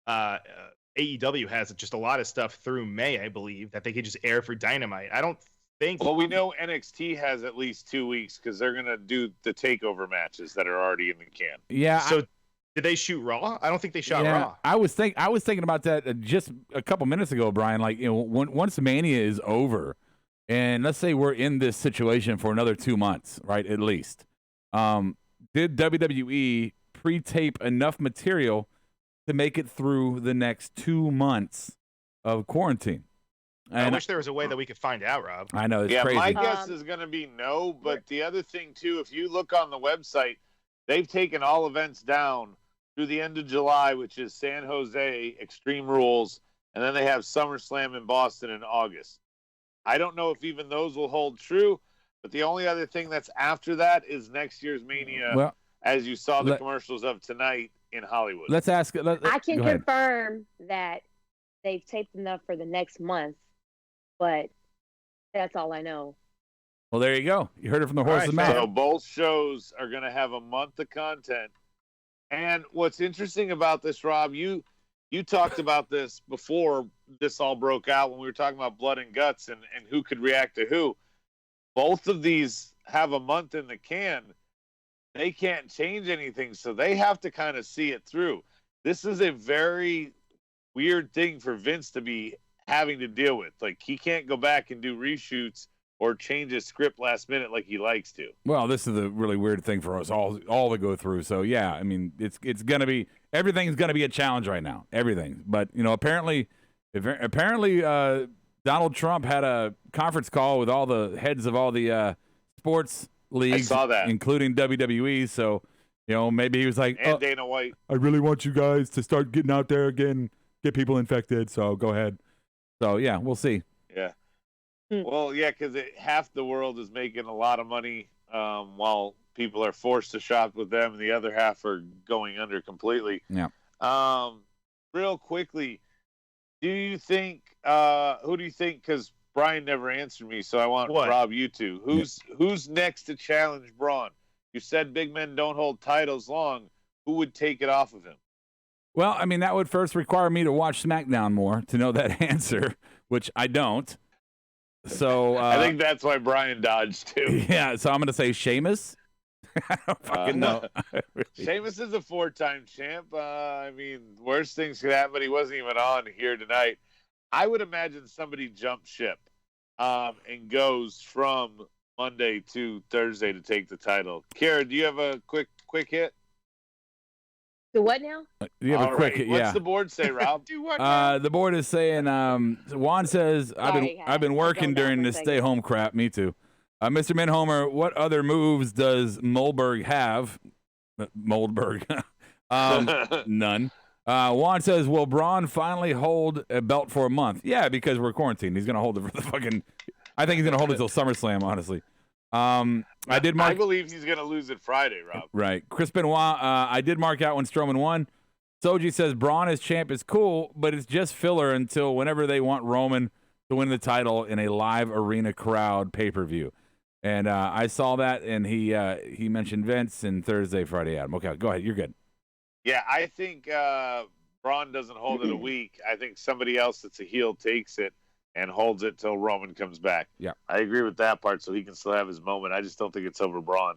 AEW has just a lot of stuff through May, I believe, that they could just air for Dynamite. I don't think. Well, we know NXT has at least 2 weeks because they're going to do the takeover matches that are already in the can. Yeah. So did they shoot Raw? I don't think they shot Raw. I was thinking about that just a couple minutes ago, Brian. Like, once Mania is over, and let's say we're in this situation for another 2 months, right? At least, did WWE pre-tape enough material to make it through the next 2 months of quarantine? I And wish there was a way that we could find out, Rob. I know it's Yeah, crazy. my guess is going to be no. But the other thing too, if you look on the website, they've taken all events down through the end of July, which is San Jose, Extreme Rules, and then they have SummerSlam in Boston in August. I don't know if even those will hold true, but the only other thing that's after that is next year's Mania, Well, as you saw the commercials of tonight in Hollywood. let's ask. I can go ahead. confirm that they've taped enough for the next month, but that's all I know. Well, there you go. You heard it from the horse's mouth. So both shows are going to have a month of content. And what's interesting about this, Rob, you talked about this before this all broke out when we were talking about blood and guts and who could react to who. Both of these have a month in the can. They can't change anything, so they have to kind of see it through. This is a very weird thing for Vince to be having to deal with. Like, he can't go back and do reshoots or change his script last minute like he likes to. Well, this is a really weird thing for us all to go through. So yeah, I mean, it's gonna be, everything's gonna be a challenge right now. Everything. But apparently, Donald Trump had a conference call with all the heads of all the sports leagues, I saw that, including WWE. So maybe he was like, and Dana White, I really want you guys to start getting out there again, get people infected. So go ahead. So yeah, we'll see. Yeah. Well, yeah, because half the world is making a lot of money while people are forced to shop with them, and the other half are going under completely. Yeah. Real quickly, who do you think? Because Brian never answered me, so I want Rob, you two. Who's next to challenge Braun? You said big men don't hold titles long. Who would take it off of him? Well, I mean, that would first require me to watch SmackDown more to know that answer, which I don't. So I think that's why Brian dodged too. Yeah, so I'm going to say Sheamus. I don't fucking know. Sheamus is a 4-time champ. I mean, worst things could happen, but he wasn't even on here tonight. I would imagine somebody jumps ship and goes from Monday to Thursday to take the title. Kara, do you have a quick hit? Do what now? You have a quick hit, yeah. What's the board say, Rob? Do what now? The board is saying, Juan says, I've been working during this stay-home crap. Me too. Mr. Minhomer, what other moves does Moldberg have? Moldberg. None. Juan says, will Braun finally hold a belt for a month? Yeah, because we're quarantined. He's going to hold it for the fucking... I think he's going to hold it until SummerSlam, honestly. I believe he's going to lose it Friday, Rob. Right. Chris Benoit, I did mark out when Strowman won. Soji says Braun as champ is cool, but it's just filler until whenever they want Roman to win the title in a live arena crowd pay-per-view. And I saw that, and he mentioned Vince and Thursday, Friday, Adam. Okay, go ahead. You're good. Yeah, I think Braun doesn't hold it a week. I think somebody else that's a heel takes it. and holds it till Roman comes back. Yeah. I agree with that part, so he can still have his moment. I just don't think it's over Braun.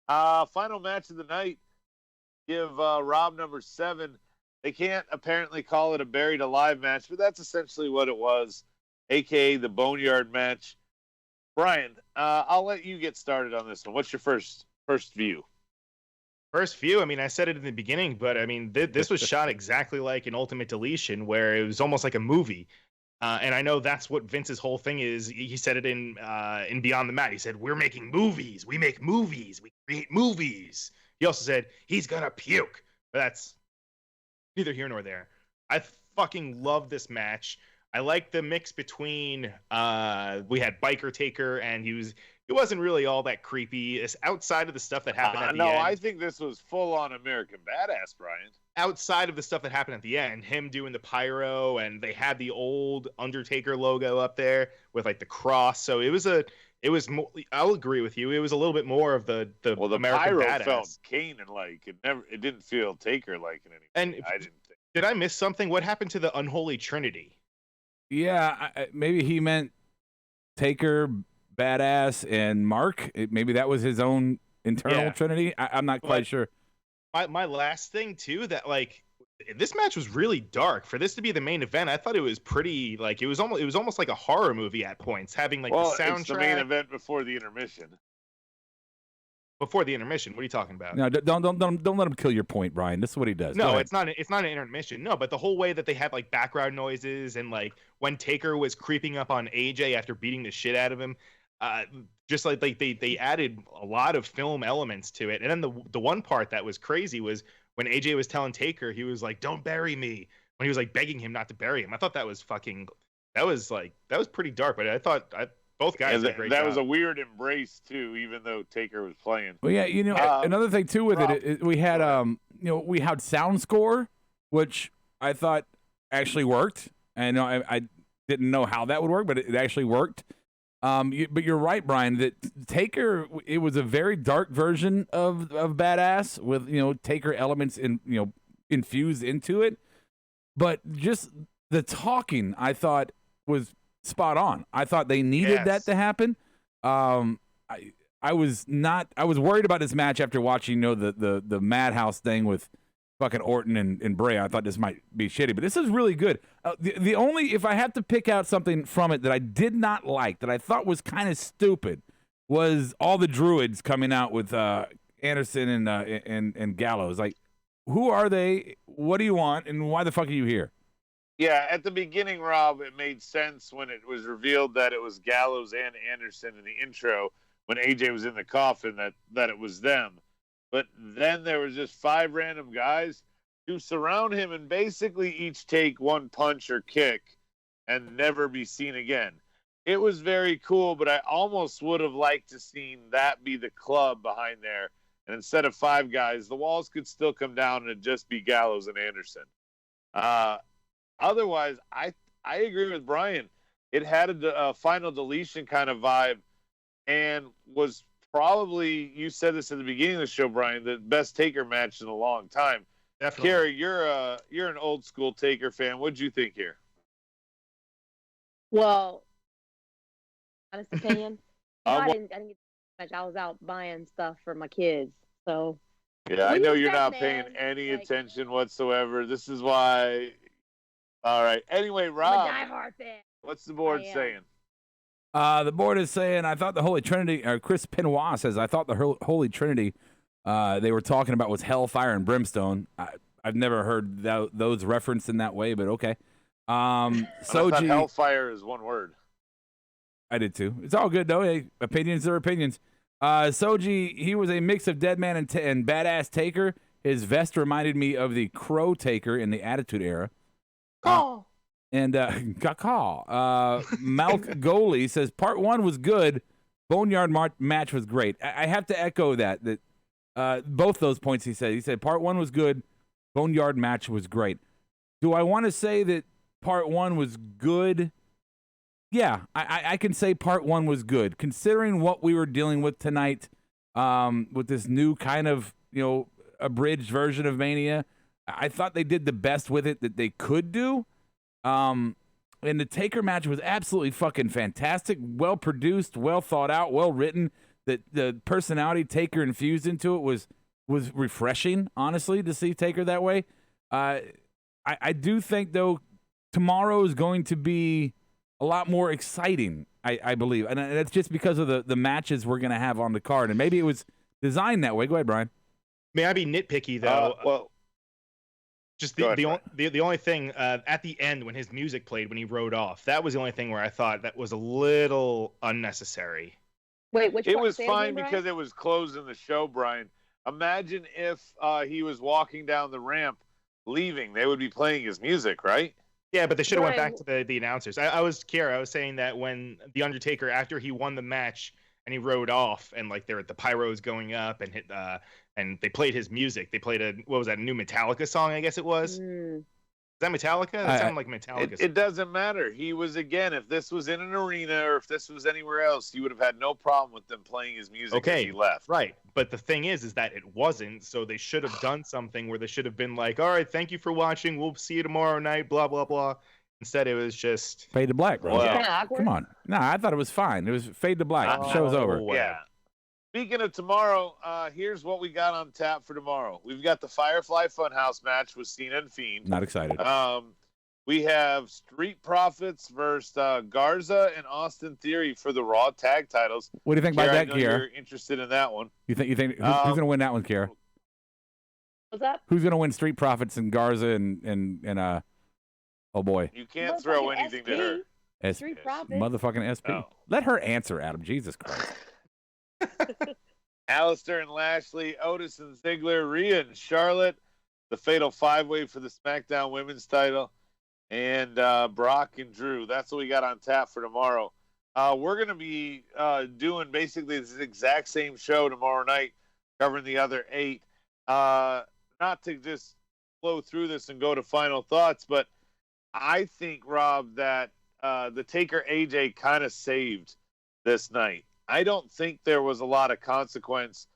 Final match of the night. Give Rob number 7. They can't apparently call it a buried alive match, but that's essentially what it was, a.k.a. the Boneyard match. Brian, I'll let you get started on this one. What's your first view? First view, I mean, I said it in the beginning, but I mean, this was shot exactly like an Ultimate Deletion, where it was almost like a movie. And I know that's what Vince's whole thing is. He said it in Beyond the Mat. He said, "We're making movies. We make movies. We create movies." He also said he's gonna puke, but that's neither here nor there. I fucking love this match. I like the mix between we had Biker Taker, and he wasn't really all that creepy. It's outside of the stuff that happened at the end. No, I think this was full on American Badass, Brian. Outside of the stuff that happened at the end, him doing the pyro, and they had the old Undertaker logo up there with like the cross. So it was more, I'll agree with you. It was a little bit more of the American pyro Badass. Felt Kane and like it didn't feel Taker like in any. And I didn't think. Did I miss something? What happened to the Unholy Trinity? Yeah, maybe he meant Taker, Badass, and Mark. Maybe that was his own internal trinity. I'm not quite sure. My last thing too, that like this match was really dark for this to be the main event. I thought it was pretty like it was almost like a horror movie at points, having like the soundtrack. It's the main event before the intermission. Before the intermission, what are you talking about? No, don't let him kill your point, Brian. This is what he does. No, it's not an intermission. No, but the whole way that they had like background noises and like when Taker was creeping up on AJ after beating the shit out of him, just like they added a lot of film elements to it. And then the one part that was crazy was when AJ was telling Taker, he was like, "Don't bury me," when he was like begging him not to bury him. I thought that was pretty dark, but I thought both guys did a great job. That was a weird embrace too, even though Taker was playing. Well, yeah, another thing too with it, we had we had sound score, which I thought actually worked. And I didn't know how that would work, but it actually worked. But you're right, Brian, that Taker, it was a very dark version of Badass with Taker elements infused into it. But just the talking, I thought was spot on. I thought they needed that to happen. I was worried about this match after watching the Madhouse thing with fucking Orton and Bray. I thought this might be shitty, but this is really good. The only, if I have to pick out something from it that I did not like, that I thought was kind of stupid, was all the Druids coming out with Anderson and Gallows. Like, who are they? What do you want? And why the fuck are you here? Yeah, at the beginning, Rob, it made sense when it was revealed that it was Gallows and Anderson in the intro when AJ was in the coffin, that it was them. But then there was just 5 random guys who surround him and basically each take one punch or kick and never be seen again. It was very cool, but I almost would have liked to seen that be the club behind there. And instead of 5 guys, the walls could still come down and it'd just be Gallows and Anderson. Otherwise, I agree with Brian. It had a final deletion kind of vibe and was probably, you said this at the beginning of the show, Brian, the best Taker match in a long time. Definitely. Carrie, you're an old school Taker fan. What'd you think here? Well, honest opinion, I didn't get much. I was out buying stuff for my kids, so. Yeah, I know you're not paying any attention whatsoever. This is why. All right. Anyway, Rob, I'm a diehard fan. What's the board saying? The board is saying, I thought the Holy Trinity, or Chris Pinois says, I thought the Holy Trinity they were talking about was Hellfire and Brimstone. I've never heard those referenced in that way, but okay. I thought Hellfire is one word. I did too. It's all good, though. Hey, opinions are opinions. Soji, he was a mix of Deadman and Badass Taker. His vest reminded me of the Crow Taker in the Attitude Era. And Malk Goalie says part 1 was good. Boneyard match was great. I have to echo that both those points he said. He said part 1 was good. Boneyard match was great. Do I want to say that part 1 was good? Yeah, I can say part 1 was good. Considering what we were dealing with tonight with this new kind of, abridged version of Mania, I thought they did the best with it that they could do. And the Taker match was absolutely fucking fantastic, well produced, well thought out, well written. The personality Taker infused into it was refreshing, honestly, to see Taker that way. I do think though tomorrow is going to be a lot more exciting. I believe, and that's just because of the matches we're going to have on the card, and maybe it was designed that way. Go ahead, Brian. May I be nitpicky though? Well, just go ahead, the only thing at the end when his music played when he rode off, that was the only thing where I thought that was a little unnecessary. Wait, which it part? was Say fine again, Brian? because it was closing the show, Brian. Imagine if he was walking down the ramp, leaving. They would be playing his music, right? Yeah, but they should have went Brian, back to the announcers. I was saying that when the Undertaker, after he won the match and he rode off, and like there were the pyros going up and hit and they played his music. They played a new Metallica song, I guess it was. Is that Metallica? That sounded like Metallica. It doesn't matter. He was, again, if this was in an arena or if this was anywhere else, you would have had no problem with them playing his music as he left. Right. But the thing is that it wasn't, so they should have done something where they should have been like, all right, thank you for watching. We'll see you tomorrow night, blah, blah, blah. Instead, it was just... Fade to black, bro. Well, Kinda awkward. Come on. No, I thought it was fine. It was fade to black. The show's over. Yeah. Speaking of tomorrow, here's what we got on tap for tomorrow. We've got the Firefly Funhouse match with Cena and Fiend. Not excited. We have Street Profits versus Garza and Austin Theory for the Raw tag titles. What do you think about Kiera, that, I know Kiera? you're interested in that one. You think who's going to win that one, Kiera? What's up? Who's going to win Street Profits and Garza and oh boy, You can't throw Motherfucking anything to SP. her. Street Profits. motherfucking SP. Oh. Let her answer, Adam. Jesus Christ. Alistair and Lashley, Otis and Ziggler, Rhea and Charlotte, the Fatal 5-Way for the SmackDown Women's title, and Brock and Drew. That's what we got on tap for tomorrow. We're going to be doing basically this exact same show tomorrow night, covering the other 8. Not to just flow through this and go to final thoughts, but I think, Rob, that the Taker AJ kind of saved this night. I don't think there was a lot of consequence.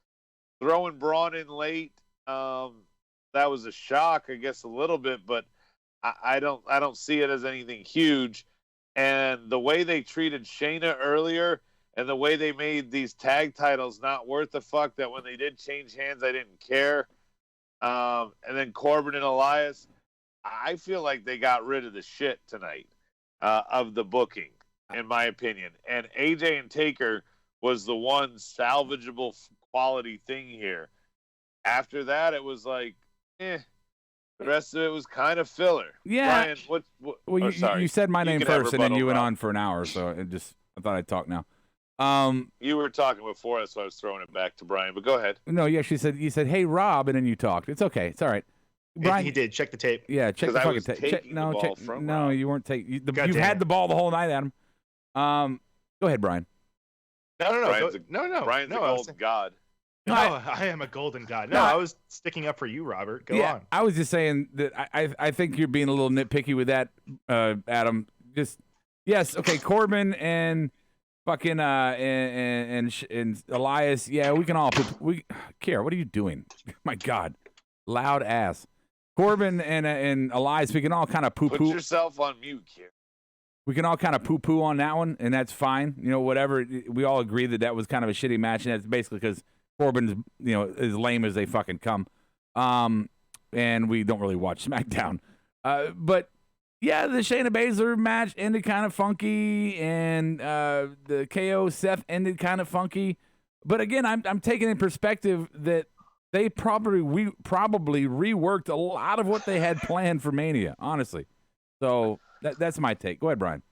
Throwing Braun in late, that was a shock, I guess, a little bit, but I don't see it as anything huge. And the way they treated Shayna earlier and the way they made these tag titles not worth the fuck, that when they did change hands, I didn't care. And then Corbin and Elias, I feel like they got rid of the shit tonight of the booking, in my opinion. And AJ and Taker was the one salvageable quality thing here. After that, it was like, the rest of it was kind of filler. Yeah. Brian, Well, sorry. you said my name can have first, and then rebuttal, you went Rob. on for an hour, so I thought I'd talk now. You were talking before, so I was throwing it back to Brian, but go ahead. No, you said, hey, Rob, and then you talked. It's okay. It's all right. Brian, He did. Check the tape. yeah, check 'Cause the I fucking was tape. taking the ball from No, Rob. you weren't taking. God You've damn had it. the ball the whole night, Adam. Go ahead, Brian. No. Brian's No, a golden god. No, I am a golden god. No, No, I was sticking up for you, Robert. Go on. I was just saying that I think you're being a little nitpicky with that, Adam. Just yes, okay, Corbin and fucking and Elias. Yeah, we can all Kiera, what are you doing? My God, loud ass. Corbin and Elias, we can all kind of Put poo-poo. yourself on mute, Kier. We can all kind of poo-poo on that one, and that's fine. You know, whatever. We all agree that was kind of a shitty match, and that's basically because Corbin's, as lame as they fucking come. And we don't really watch SmackDown. But, yeah, the Shayna Baszler match ended kind of funky, and the KO Seth ended kind of funky. But, again, I'm taking in perspective that they probably reworked a lot of what they had planned for Mania, honestly. So that's my take. Go ahead, Brian.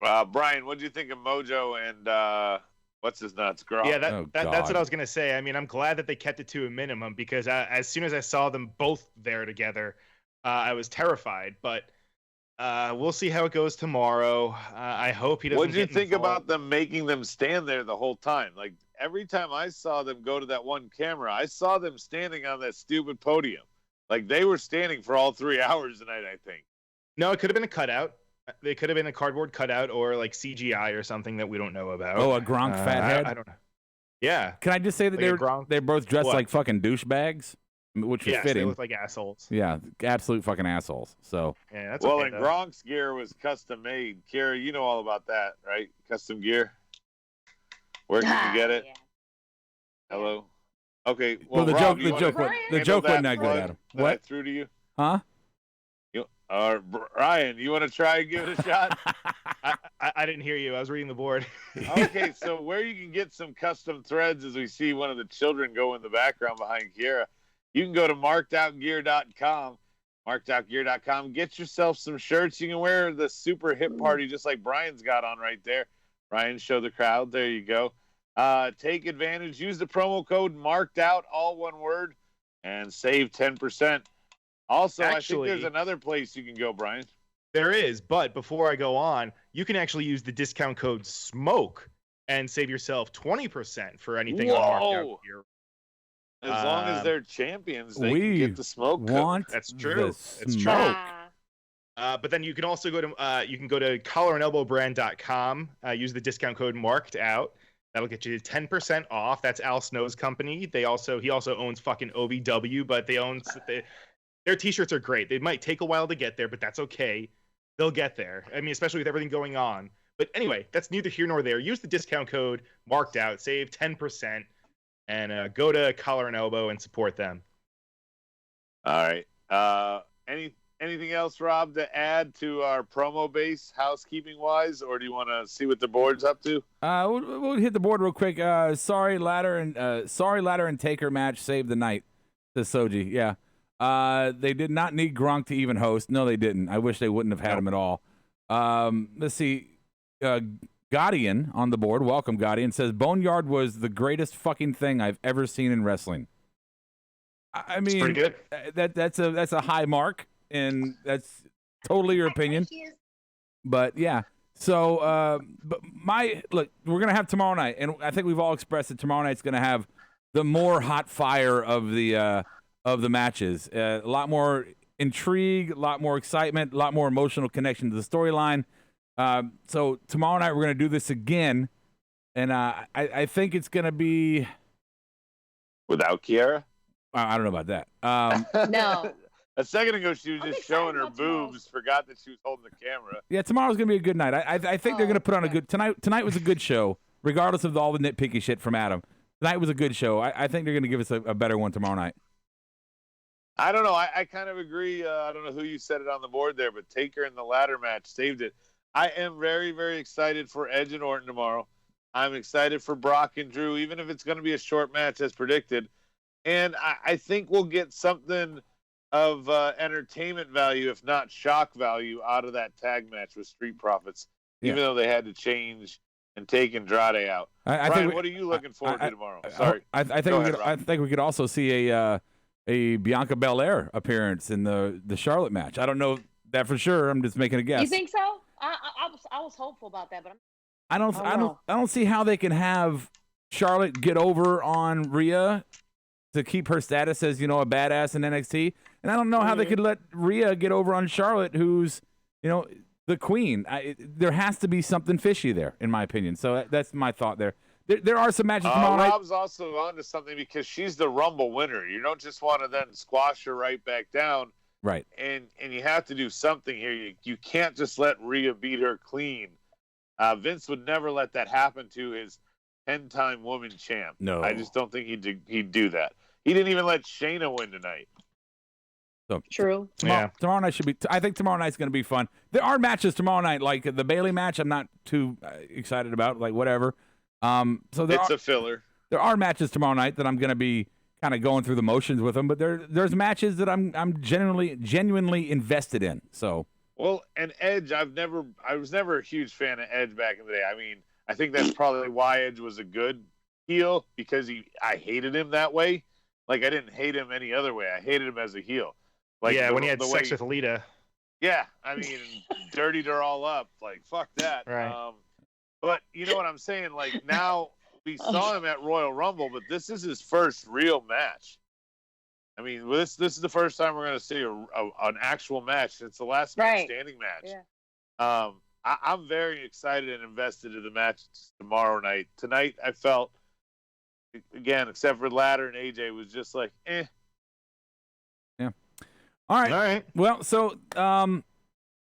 Brian, what do you think of Mojo and what's his nuts, Gronk? Yeah, Oh, that's what God. I was gonna say. I mean, I'm glad that they kept it to a minimum because as soon as I saw them both there together, I was terrified. But we'll see how it goes tomorrow. I hope he doesn't. What did you get think involved. about them making them stand there the whole time? Like every time I saw them go to that one camera, I saw them standing on that stupid podium. Like they were standing for all 3 hours tonight, I think. No, it could have been a cutout. They could have been a cardboard cutout or like CGI or something that we don't know about. Oh, a Gronk fathead? I don't know. Yeah. Can I just say that Like a Gronk- they're both dressed What? like fucking douchebags? which was Yes, they fitting. look like assholes. Yeah, absolute fucking assholes. So Yeah, that's Well, okay, and though. Gronk's gear was custom made. Kira, you know all about that, right? Custom gear. Where can you get it? Yeah. Hello. Okay. well, Well, the Rob, joke, you the wanna joke, Brian? the handle joke wasn't that that good, plug Adam. that I What? threw to you? Huh? Ryan, you want to try and give it a shot? I didn't hear you. I was reading the board. Okay, so where you can get some custom threads, as we see one of the children go in the background behind Kiera, you can go to markedoutgear.com. Markedoutgear.com. Get yourself some shirts. You can wear the super hip party just like Brian's got on right there. Brian, show the crowd. There you go. Take advantage. Use the promo code MARKEDOUT, all one word, and save 10%. Also, Actually, I think there's another place you can go, Brian. There is, but before I go on, you can actually use the discount code SMOKE and save yourself 20% for anything on Marked Out Whoa. Gear. As long as they're champions, they we can get the smoke code. want That's the true. It's true. smoke. But then you can also go to collarandelbowbrand.com, use the discount code Marked Out. That'll get you 10% off. That's Al Snow's company. He also owns fucking OVW, but their t-shirts are great. They might take a while to get there, but that's okay. They'll get there. I mean, especially with everything going on. But anyway, that's neither here nor there. Use the discount code Marked Out, save 10%, and go to Collar and Elbow and support them. All right. Anything else, Rob, to add to our promo base, housekeeping wise, or do you want to see what the board's up to? We'll hit the board real quick. Sorry ladder and Taker match saved the night. Says Soji. Yeah. They did not need Gronk to even host. No, they didn't. I wish they wouldn't have had him at all. Let's see. Gaudian on the board. Welcome, Gaudian. Says Boneyard was the greatest fucking thing I've ever seen in wrestling. I mean, It's pretty good. That's a high mark, and that's totally your opinion. But yeah. So, look, we're gonna have tomorrow night, and I think we've all expressed that tomorrow night's gonna have the more hot fire of the matches. A lot more intrigue, a lot more excitement, a lot more emotional connection to the storyline. So tomorrow night we're going to do this again, and I think it's going to be... Without Kiera? I don't know about that. No. A second ago, she was I'm just excited showing her about tomorrow. boobs, forgot that she was holding the camera. Yeah, tomorrow's going to be a good night. I think they're going to put on a good... Tonight was a good show, regardless of all the nitpicky shit from Adam. Tonight was a good show. I think they're going to give us a better one tomorrow night. I don't know. I kind of agree. I don't know who you said it on the board there, but Taker in the ladder match saved it. I am very, very excited for Edge and Orton tomorrow. I'm excited for Brock and Drew, even if it's going to be a short match as predicted. And I think we'll get something of entertainment value, if not shock value, out of that tag match with Street Profits, even though they had to change and take Andrade out. Brian, what are you looking forward to tomorrow? Sorry. I think we could also see a Bianca Belair appearance in the Charlotte match. I don't know that for sure. I'm just making a guess. You think so? I was hopeful about that, but I don't see how they can have Charlotte get over on Rhea to keep her status as, a badass in NXT. And I don't know how they could let Rhea get over on Charlotte, who's, the queen. There has to be something fishy there, in my opinion. So that's my thought there. There are some matches tomorrow night. Rob's also onto something because she's the Rumble winner. You don't just want to then squash her right back down. Right. And you have to do something here. You can't just let Rhea beat her clean. Vince would never let that happen to his 10-time woman champ. No. I just don't think he'd do that. He didn't even let Shayna win tonight. So true. Tomorrow night should be. I think tomorrow night's going to be fun. There are matches tomorrow night, like the Bayley match. I'm not too excited about. Like whatever. So it's a filler. There are matches tomorrow night that I'm going to be kind of going through the motions with them, but there's matches that I'm genuinely invested in. So. Well, and Edge, I was never a huge fan of Edge back in the day. I mean, I think that's probably why Edge was a good heel, because I hated him that way. Like I didn't hate him any other way. I hated him as a heel. Like when he had sex with Lita. Yeah, I mean, dirtied her all up. Like fuck that. Right. But you know what I'm saying? Like now we saw him at Royal Rumble, but this is his first real match. I mean, this is the first time we're going to see an actual match. It's the last man standing match. Yeah. I'm very excited and invested in the match tomorrow night. Tonight, I felt, again, except for Ladder and AJ, was just like, All right. All right. Well, so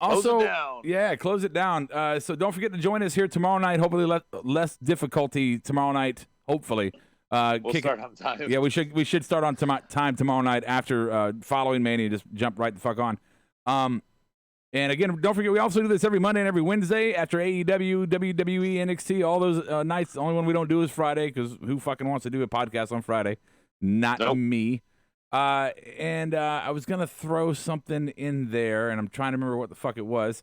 also, Close it down. yeah, close it down. So don't forget to join us here tomorrow night. Hopefully, less difficulty tomorrow night. Hopefully, We'll start on time. Yeah, we should start on time tomorrow night after following Mania. Just jump right the fuck on. And again, don't forget we also do this every Monday and every Wednesday after AEW, WWE, NXT. All those nights. The only one we don't do is Friday because who fucking wants to do a podcast on Friday? Not me. And I was gonna throw something in there, and I'm trying to remember what the fuck it was.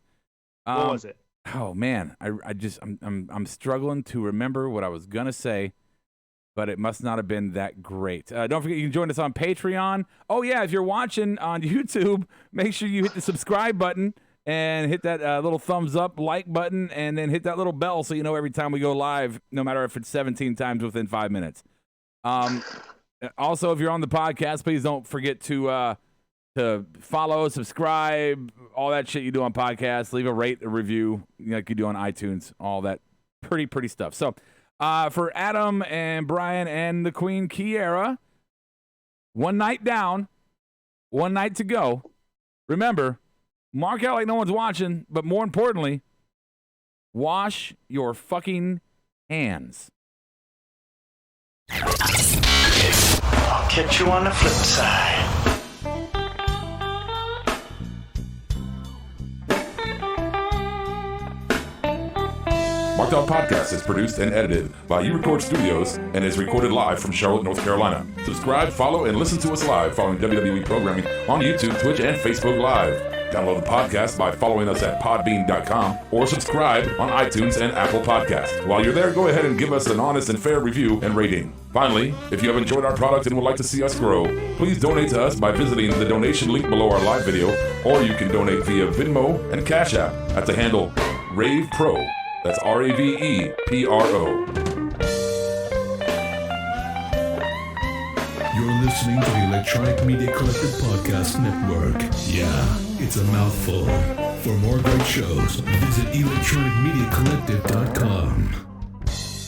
What was it? Oh man, I'm struggling to remember what I was gonna say, but it must not have been that great. Don't forget you can join us on Patreon. Oh yeah, if you're watching on YouTube, make sure you hit the subscribe button and hit that little thumbs up, like button, and then hit that little bell so you know every time we go live, no matter if it's 17 times within 5 minutes. Also, if you're on the podcast, please don't forget to follow, subscribe, all that shit you do on podcasts. Leave a rate, a review, like you do on iTunes, all that pretty stuff. So, for Adam and Brian and the Queen Kiera, one night down, one night to go. Remember, mark out like no one's watching, but more importantly, wash your fucking hands. I'll catch you on the flip side. MARKEDOUT Podcast is produced and edited by eRecord Studios and is recorded live from Charlotte, North Carolina. Subscribe, follow, and listen to us live following WWE programming on YouTube, Twitch, and Facebook Live. Download the podcast by following us at podbean.com or subscribe on iTunes and Apple Podcasts. While you're there, go ahead and give us an honest and fair review and rating. Finally, if you have enjoyed our product and would like to see us grow, please donate to us by visiting the donation link below our live video, or you can donate via Venmo and Cash App at the handle Ravepro. That's RAVEPRO. You're listening to the Electronic Media Collective Podcast Network. Yeah, it's a mouthful. For more great shows, visit electronicmediacollective.com.